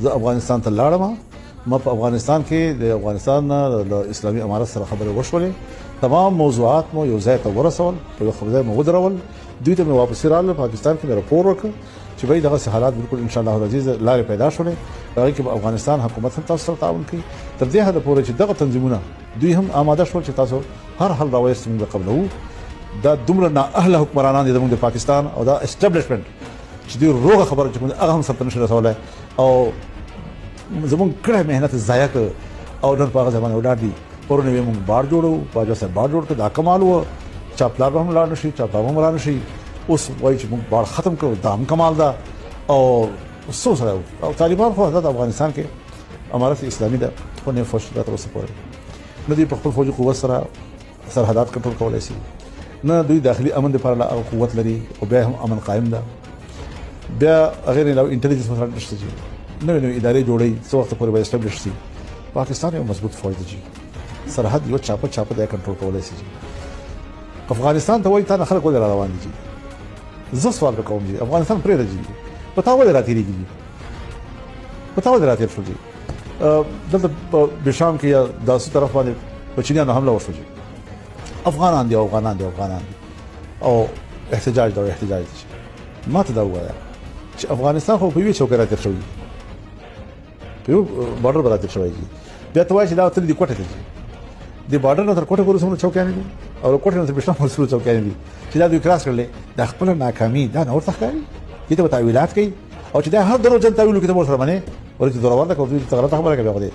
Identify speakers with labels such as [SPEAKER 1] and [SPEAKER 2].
[SPEAKER 1] زه افغانستان ته لاړم. ما په افغانستان کې د افغانستان د اسلامي امارت سره خبرې وشولې. تمام موضوعات مو یو ځای ته ورسول، په یو خبرځای مو ودرول. دوی ته مې واپس راغله پاکستان کې مې راپور وکړ چې بھائی دغه حالات بالکل ان شاء الله العزیز لارې پیدا شولې. هغه کې افغانستان حکومت هم تاسو سره تعاون کوي تر دې حد پورې چې دغه تنظیمونه دوی هم آماده شول چې تاسو هر حل راوېست موږ قبلو. دا دومره نااهله حکمرانان دي زموږ د پاکستان او دا اسټابلیشمنت چې دوی روغه خبره چې موږ هغه هم سره نشو رسولای او زموږ کړه مهنت ضایع کړ او نن په هغه ځمانه ولاړ دي. پرونه موږ بار جوړو، باجا سره بار جوړ کړ، دا کمال و. چاپلار هم لاړ نشي، چاپلار هم لاړ نشي. اوس وایي چې موږ بار ختم کړو، دا هم کمال ده. او څو سره او طالبان خو د افغانستان کې امارت اسلامي ده، خو نه فوج ده تر اوسه پورې نه دوی په خپل فوجي قوت سره سرحدات کنټرول کولای شي، نه دوی داخلي امن لپاره لا قوت لري او بیا هم امن قائم ده. بیا غیر له انټيليجنس سره نشته چې نوې ادارې جوړي څو وخت پورې به اسټابلیش شي. پاکستان یو مضبوط فوج دی، سرحد یو چاپه د کنټرول کولای شي. افغانستان ته وایي تا نه خلک ولې روان دي. زه سوال کوم چې افغانستان پرې راځي پتا ولې راتېریږي، پتا ولې راتېر شو. دلته بشام کې یا داسو طرف باندې پچینیانو حمله وشو. افغانان دي او احتجاج دا احتجاج دي. ما ته دا وایي چې افغانستان خو په یوه چوکۍ راتېر شوی، په یو بارډر راتېر شوی. بیا ته وایي چې دا تل دي کوټه ته د بارډر نه تر کوټه پورې څومره چوکۍ دي او کوټه نه تر بشام پورې څومره چوکۍ دي چې دا دوی کراس کړل. د خپل ناکامي دا نور څه ښکاري دې ته تعویلات کوي او چې دا هر درو جن تعویل کوي ته مو سره باندې ورته دروازه کوي ته غلطه خبره کوي.